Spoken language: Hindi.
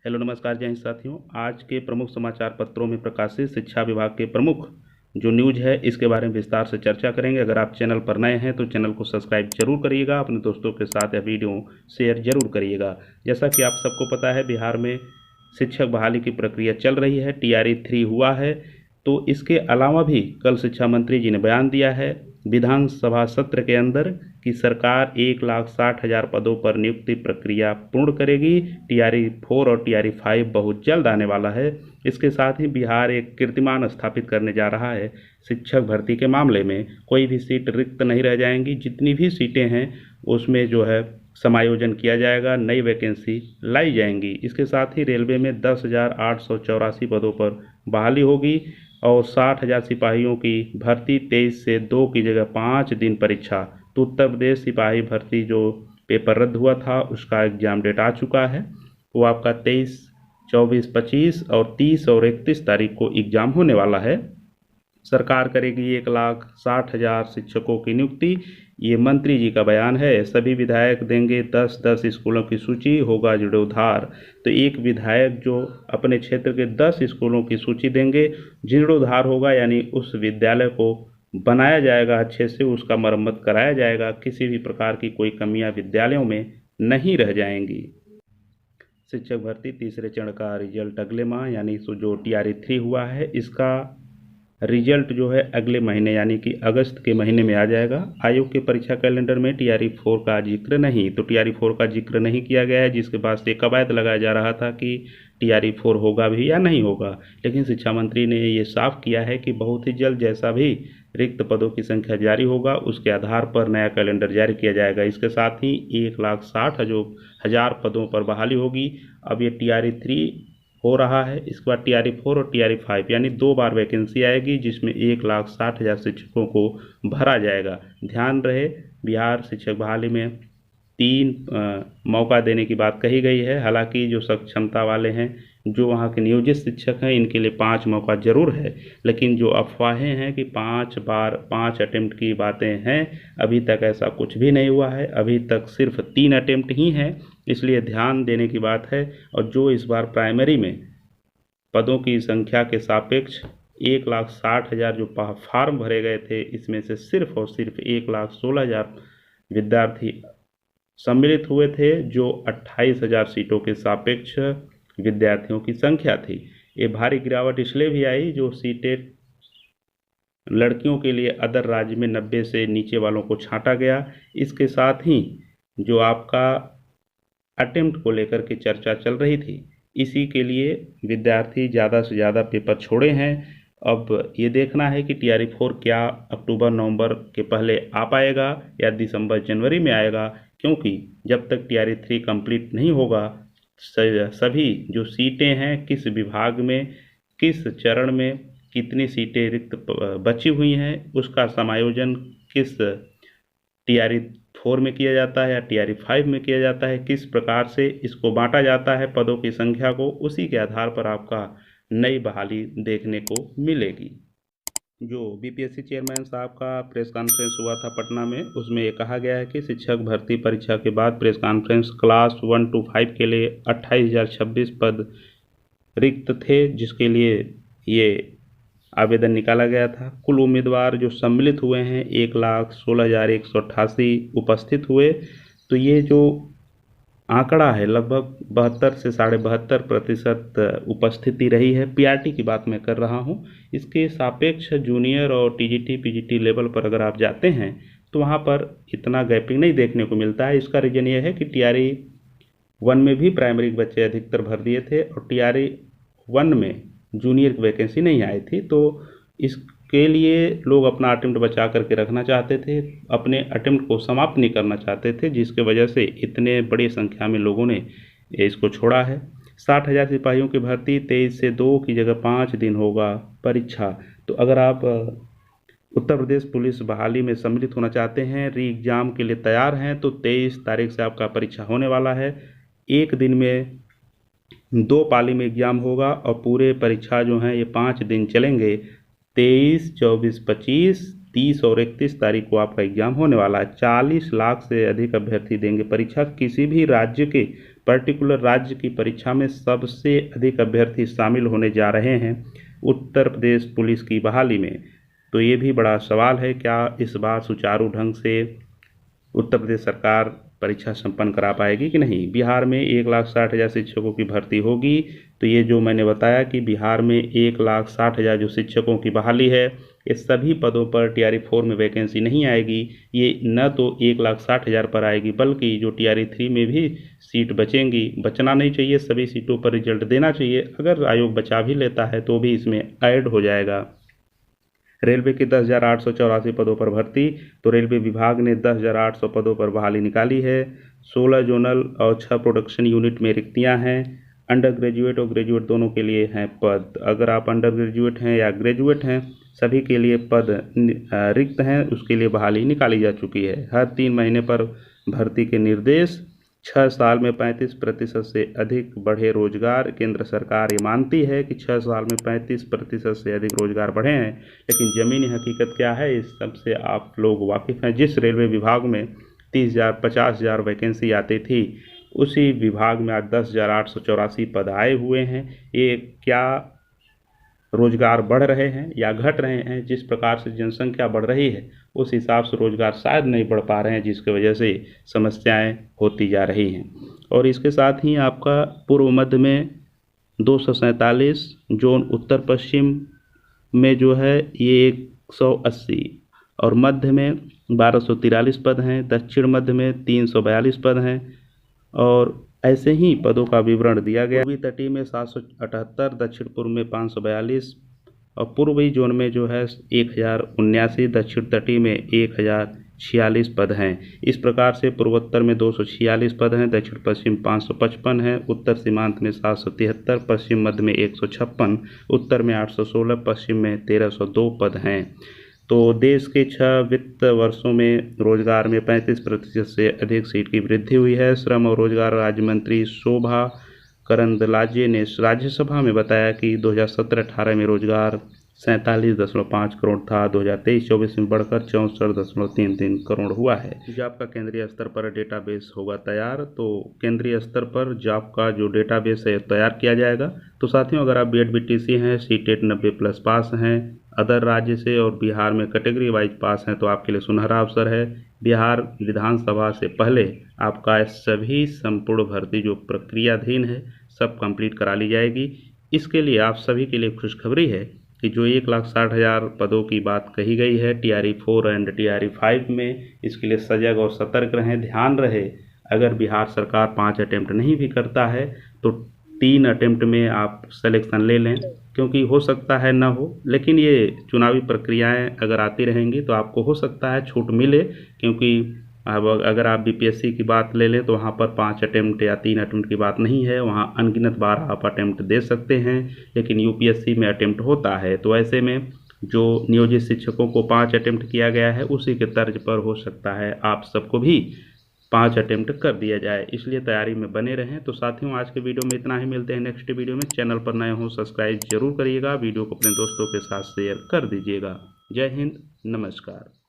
हेलो नमस्कार जय हिंद साथियों। आज के प्रमुख समाचार पत्रों में प्रकाशित शिक्षा विभाग के प्रमुख जो न्यूज है इसके बारे में विस्तार से चर्चा करेंगे। अगर आप चैनल पर नए हैं तो चैनल को सब्सक्राइब जरूर करिएगा, अपने दोस्तों के साथ यह वीडियो शेयर जरूर करिएगा। जैसा कि आप सबको पता है, बिहार में शिक्षक बहाली की प्रक्रिया चल रही है, TRE 3 हुआ है। तो इसके अलावा भी कल शिक्षा मंत्री जी ने बयान दिया है विधानसभा सत्र के अंदर कि सरकार 1,60,000 पदों पर नियुक्ति प्रक्रिया पूर्ण करेगी। TRE 4 और TRE 5 बहुत जल्द आने वाला है। इसके साथ ही बिहार एक कीर्तिमान स्थापित करने जा रहा है। शिक्षक भर्ती के मामले में कोई भी सीट रिक्त नहीं रह जाएंगी, जितनी भी सीटें हैं उसमें जो है समायोजन किया जाएगा, नई वैकेंसी लाई जाएंगी। इसके साथ ही रेलवे में 10,884 पदों पर बहाली होगी और 60,000 सिपाहियों की भर्ती 23 से 2 की जगह 5 दिन परीक्षा। तो उत्तर प्रदेश सिपाही भर्ती जो पेपर रद्द हुआ था उसका एग्जाम डेट आ चुका है। वो आपका 23, 24, 25 और 30 और 31 तारीख को एग्जाम होने वाला है। सरकार करेगी 1,60,000 शिक्षकों की नियुक्ति, ये मंत्री जी का बयान है। सभी विधायक देंगे 10-10 स्कूलों की सूची, होगा जीर्णोद्धार। तो एक विधायक जो अपने क्षेत्र के 10 स्कूलों की सूची देंगे, जीर्णोद्धार होगा, यानी उस विद्यालय को बनाया जाएगा अच्छे से, उसका मरम्मत कराया जाएगा, किसी भी प्रकार की कोई कमियां विद्यालयों में नहीं रह जाएंगी। शिक्षक भर्ती तीसरे चरण का रिजल्ट अगले माह यानी जो TRE 3 हुआ है इसका रिजल्ट जो है अगले महीने यानी कि अगस्त के महीने में आ जाएगा। आयोग के परीक्षा कैलेंडर में TRE 4 का जिक्र नहीं, तो TRE 4 का जिक्र नहीं किया गया है, जिसके बाद से कवायद लगाया जा रहा था कि TRE 4 होगा भी या नहीं होगा। लेकिन शिक्षा मंत्री ने ये साफ किया है कि बहुत ही जल्द जैसा भी रिक्त पदों की संख्या जारी होगा उसके आधार पर नया कैलेंडर जारी किया जाएगा। इसके साथ ही 1,60,000 पदों पर बहाली होगी। अब ये TRE 3 हो रहा है, इसके बाद TRE 4 और TRE 5 यानी 2 बार वैकेंसी आएगी, जिसमें 1,60,000 शिक्षकों को भरा जाएगा। ध्यान रहे, बिहार शिक्षक बहाली में 3 मौका देने की बात कही गई है। हालांकि जो सक्षमता वाले हैं, जो वहाँ के नियोजित शिक्षक हैं, इनके लिए 5 मौका जरूर है। लेकिन जो अफवाहें हैं कि 5 बार 5 अटेम्प्ट की बातें हैं, अभी तक ऐसा कुछ भी नहीं हुआ है। अभी तक सिर्फ 3 अटेम्प्ट ही हैं, इसलिए ध्यान देने की बात है। और जो इस बार प्राइमरी में पदों की संख्या के सापेक्ष 1,60,000 जो फार्म भरे गए थे, इसमें से सिर्फ और सिर्फ 1,16,000 विद्यार्थी सम्मिलित हुए थे, जो 28,000 सीटों के सापेक्ष विद्यार्थियों की संख्या थी। ये भारी गिरावट इसलिए भी आई, जो सीटें लड़कियों के लिए अदर राज्य में 90 से नीचे वालों को छांटा गया। इसके साथ ही जो आपका अटेम्प्ट को लेकर के चर्चा चल रही थी, इसी के लिए विद्यार्थी ज़्यादा से ज़्यादा पेपर छोड़े हैं। अब ये देखना है कि TRE 4 क्या अक्टूबर नवंबर के पहले आ पाएगा या दिसंबर जनवरी में आएगा, क्योंकि जब तक TRE 3 कंप्लीट नहीं होगा, सभी जो सीटें हैं, किस विभाग में किस चरण में कितनी सीटें रिक्त बची हुई हैं, उसका समायोजन किस TRE 4 में किया जाता है या TRE 5 में किया जाता है, किस प्रकार से इसको बांटा जाता है पदों की संख्या को, उसी के आधार पर आपका नई बहाली देखने को मिलेगी। जो BPSC चेयरमैन साहब का प्रेस कॉन्फ्रेंस हुआ था पटना में, उसमें ये कहा गया है कि शिक्षक भर्ती परीक्षा के बाद प्रेस कॉन्फ्रेंस क्लास 1 to 5 के लिए 28,026 पद रिक्त थे, जिसके लिए ये आवेदन निकाला गया था। कुल उम्मीदवार जो सम्मिलित हुए हैं 1,16,188 उपस्थित हुए। तो ये जो आंकड़ा है, लगभग 72 से 72.5% उपस्थिति रही है। PRT की बात मैं कर रहा हूँ। इसके सापेक्ष जूनियर और TGT PGT लेवल पर अगर आप जाते हैं तो वहाँ पर इतना गैपिंग नहीं देखने को मिलता है। इसका रीजन ये है कि TRE 1 में भी प्राइमरी के बच्चे अधिकतर भर दिए थे और TRE 1 में जूनियर की वैकेंसी नहीं आई थी, तो इसके लिए लोग अपना अटेम्प्ट बचा करके रखना चाहते थे, अपने अटेम्प्ट को समाप्त नहीं करना चाहते थे, जिसके वजह से इतने बड़ी संख्या में लोगों ने इसको छोड़ा है। 60,000 सिपाहियों की भर्ती 23 से 2 की जगह 5 दिन होगा परीक्षा। तो अगर आप उत्तर प्रदेश पुलिस बहाली में सम्मिलित होना चाहते हैं, री एग्ज़ाम के लिए तैयार हैं, तो 23 तारीख से आपका परीक्षा होने वाला है। एक दिन में 2 पाली में एग्ज़ाम होगा और पूरे परीक्षा जो हैं ये 5 दिन चलेंगे। 23, 24, 25, 30 और 31 तारीख को आपका एग्ज़ाम होने वाला है। 40 लाख से अधिक अभ्यर्थी देंगे परीक्षा। किसी भी राज्य के पर्टिकुलर राज्य की परीक्षा में सबसे अधिक अभ्यर्थी शामिल होने जा रहे हैं उत्तर प्रदेश पुलिस की बहाली में। तो ये भी बड़ा सवाल है, क्या इस बार सुचारू ढंग से उत्तर प्रदेश सरकार परीक्षा संपन्न करा पाएगी कि नहीं। बिहार में 1,60,000 शिक्षकों की भर्ती होगी। तो ये जो मैंने बताया कि बिहार में 1,60,000 जो शिक्षकों की बहाली है, ये सभी पदों पर TRE-4 में वैकेंसी नहीं आएगी। ये न तो 1,60,000 पर आएगी, बल्कि जो TRE-3 में भी सीट बचेंगी, बचना नहीं चाहिए, सभी सीटों पर रिजल्ट देना चाहिए। अगर आयोग बचा भी लेता है तो भी इसमें ऐड हो जाएगा। रेलवे की 10,884 पदों पर भर्ती। तो रेलवे विभाग ने 10,800 पदों पर बहाली निकाली है। 16 जोनल और 6 प्रोडक्शन यूनिट में रिक्तियां हैं। अंडर ग्रेजुएट और ग्रेजुएट दोनों के लिए हैं पद। अगर आप अंडर ग्रेजुएट हैं या ग्रेजुएट हैं, सभी के लिए पद रिक्त हैं, उसके लिए बहाली निकाली जा चुकी है। हर 3 महीने पर भर्ती के निर्देश। 6 साल में 35% से अधिक बढ़े रोजगार। केंद्र सरकार ये मानती है कि 6 साल में 35% से अधिक रोजगार बढ़े हैं, लेकिन ज़मीनी हकीकत क्या है इस सबसे आप लोग वाकिफ़ हैं। जिस रेलवे विभाग में 30,000 50,000 वैकेंसी आती थी, उसी विभाग में आज 10,884 पद आए हुए हैं। ये क्या रोजगार बढ़ रहे हैं या घट रहे हैं? जिस प्रकार से जनसंख्या बढ़ रही है उस हिसाब से रोजगार शायद नहीं बढ़ पा रहे हैं, जिसकी वजह से समस्याएं होती जा रही हैं। और इसके साथ ही आपका पूर्व मध्य में 247, जोन उत्तर पश्चिम में जो है ये 180, और मध्य में 1243 पद हैं। दक्षिण मध्य में 342 पद हैं। और ऐसे ही पदों का विवरण दिया गया। पूर्वी तटीय में 778, दक्षिण पूर्व में 542 और पूर्वी जोन में जो है 1,079, दक्षिण तटीय में 1,046 पद हैं। इस प्रकार से पूर्वोत्तर में 246 पद हैं, दक्षिण पश्चिम 555 हैं, उत्तर सीमांत में 773, पश्चिम मध्य में 156, उत्तर में 816, पश्चिम में 1,302 पद हैं। तो देश के 6 वित्त वर्षों में रोजगार में 35% से अधिक सीट की वृद्धि हुई है। श्रम और रोजगार राज्य मंत्री शोभा करंदलाजे ने राज्यसभा में बताया कि 2017-18 में रोजगार 47.5 करोड़ था, 2023-24 में बढ़कर 64.33 करोड़ हुआ है। जॉब का केंद्रीय स्तर पर डेटाबेस होगा तैयार। तो केंद्रीय स्तर पर जॉब का जो डेटाबेस है तैयार किया जाएगा। तो साथियों, अगर आप BED BTC हैं, CTET 90+ पास हैं, अदर राज्य से और बिहार में कैटेगरी वाइज पास हैं, तो आपके लिए सुनहरा अवसर है। बिहार विधानसभा से पहले आपका सभी संपूर्ण भर्ती जो प्रक्रियाधीन है सब कंप्लीट करा ली जाएगी। इसके लिए आप सभी के लिए खुशखबरी है कि जो 1,60,000 पदों की बात कही गई है TRE-4 एंड TRE-5 में, इसके लिए सजग और सतर्क रहें, ध्यान रहे। अगर बिहार सरकार 5 अटेम्प्ट नहीं भी करता है तो 3 अटेम्प्ट में आप सिलेक्शन ले लें, क्योंकि हो सकता है ना हो, लेकिन ये चुनावी प्रक्रियाएं अगर आती रहेंगी तो आपको हो सकता है छूट मिले। क्योंकि अब अगर आप BPSC की बात ले लें तो वहाँ पर 5 अटेम्प्ट या 3 अटेम्प्ट की बात नहीं है, वहाँ अनगिनत बार आप अटेम्प्ट दे सकते हैं, लेकिन UPSC में अटेम्प्ट होता है। तो ऐसे में जो नियोजित शिक्षकों को 5 अटेम्प्ट किया गया है, उसी के तर्ज पर हो सकता है आप सबको भी 5 अटेम्प्ट कर दिया जाए, इसलिए तैयारी में बने रहें। तो साथियों, आज के वीडियो में इतना ही। मिलते हैं नेक्स्ट वीडियो में। चैनल पर नए हो सब्सक्राइब जरूर करिएगा, वीडियो को अपने दोस्तों के साथ शेयर कर दीजिएगा। जय हिंद, नमस्कार।